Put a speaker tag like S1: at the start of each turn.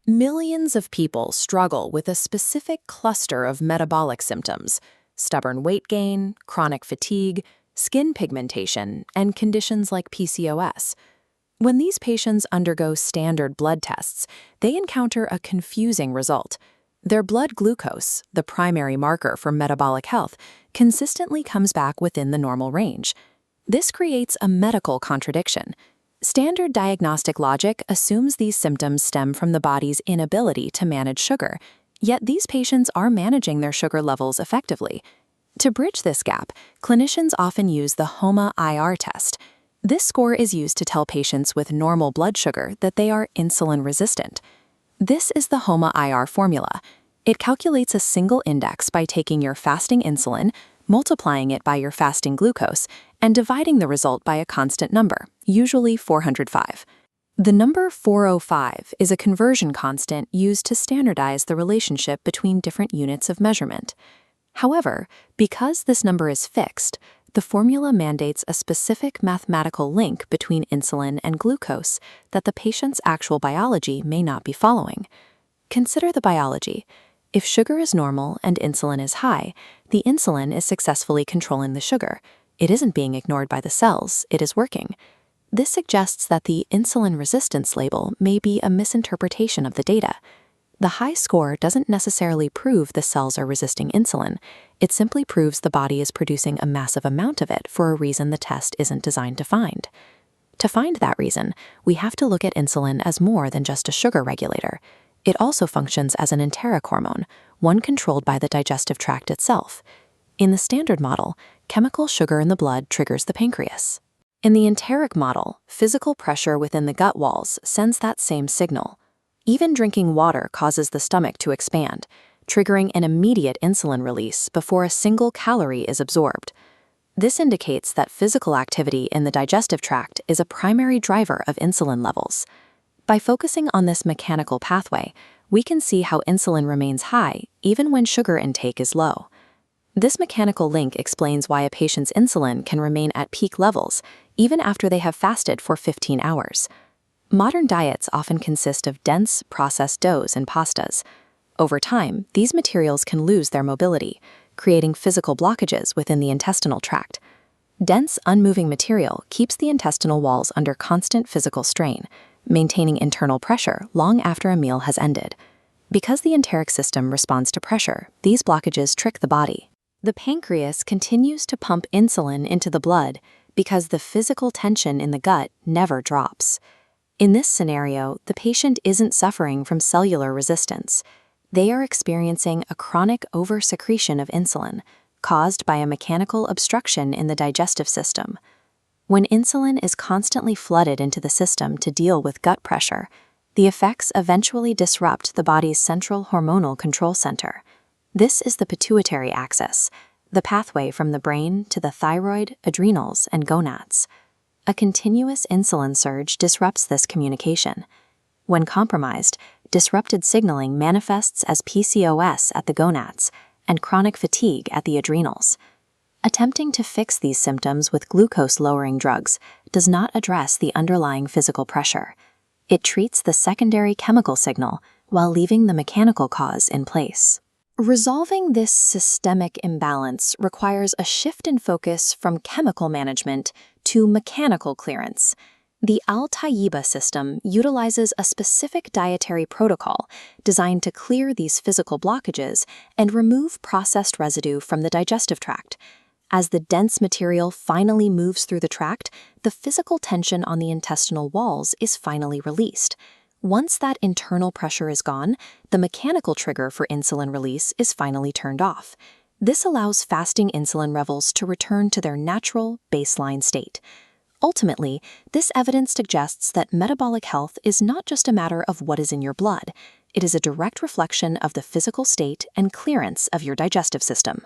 S1: Millions of people struggle with a specific cluster of metabolic symptoms: stubborn weight gain, chronic fatigue, skin pigmentation, and conditions like PCOS. When these patients undergo standard blood tests, they encounter a confusing result. Their blood glucose, the primary marker for metabolic health, consistently comes back within the normal range. This creates a medical contradiction. Standard diagnostic logic assumes these symptoms stem from the body's inability to manage sugar, yet these patients are managing their sugar levels effectively. To bridge this gap, clinicians often use the HOMA-IR test. This score is used to tell patients with normal blood sugar that they are insulin resistant. This is the HOMA-IR formula. It calculates a single index by taking your fasting insulin, multiplying it by your fasting glucose, and dividing the result by a constant number, usually 405. The number 405 is a conversion constant used to standardize the relationship between different units of measurement. However, because this number is fixed, the formula mandates a specific mathematical link between insulin and glucose that the patient's actual biology may not be following. Consider the biology. If sugar is normal and insulin is high, the insulin is successfully controlling the sugar. It isn't being ignored by the cells, it is working. This suggests that the insulin resistance label may be a misinterpretation of the data. The high score doesn't necessarily prove the cells are resisting insulin. It simply proves the body is producing a massive amount of it for a reason the test isn't designed to find. To find that reason, we have to look at insulin as more than just a sugar regulator. It also functions as an enteric hormone, one controlled by the digestive tract itself. In the standard model, chemical sugar in the blood triggers the pancreas. In the enteric model, physical pressure within the gut walls sends that same signal. Even drinking water causes the stomach to expand, triggering an immediate insulin release before a single calorie is absorbed. This indicates that physical activity in the digestive tract is a primary driver of insulin levels. By focusing on this mechanical pathway, we can see how insulin remains high even when sugar intake is low. This mechanical link explains why a patient's insulin can remain at peak levels even after they have fasted for 15 hours. Modern diets often consist of dense, processed doughs and pastas. Over time, these materials can lose their mobility, creating physical blockages within the intestinal tract. Dense, unmoving material keeps the intestinal walls under constant physical strain, maintaining internal pressure long after a meal has ended. Because the enteric system responds to pressure, these blockages trick the body. The pancreas continues to pump insulin into the blood because the physical tension in the gut never drops. In this scenario, the patient isn't suffering from cellular resistance. They are experiencing a chronic oversecretion of insulin, caused by a mechanical obstruction in the digestive system. When insulin is constantly flooded into the system to deal with gut pressure, the effects eventually disrupt the body's central hormonal control center. This is the pituitary axis, the pathway from the brain to the thyroid, adrenals, and gonads. A continuous insulin surge disrupts this communication. When compromised, disrupted signaling manifests as PCOS at the gonads and chronic fatigue at the adrenals. Attempting to fix these symptoms with glucose-lowering drugs does not address the underlying physical pressure. It treats the secondary chemical signal while leaving the mechanical cause in place. Resolving this systemic imbalance requires a shift in focus from chemical management to mechanical clearance. The Al Awady system utilizes a specific dietary protocol designed to clear these physical blockages and remove processed residue from the digestive tract. As the dense material finally moves through the tract, the physical tension on the intestinal walls is finally released. Once that internal pressure is gone, the mechanical trigger for insulin release is finally turned off. This allows fasting insulin levels to return to their natural baseline state. Ultimately, this evidence suggests that metabolic health is not just a matter of what is in your blood. It is a direct reflection of the physical state and clearance of your digestive system.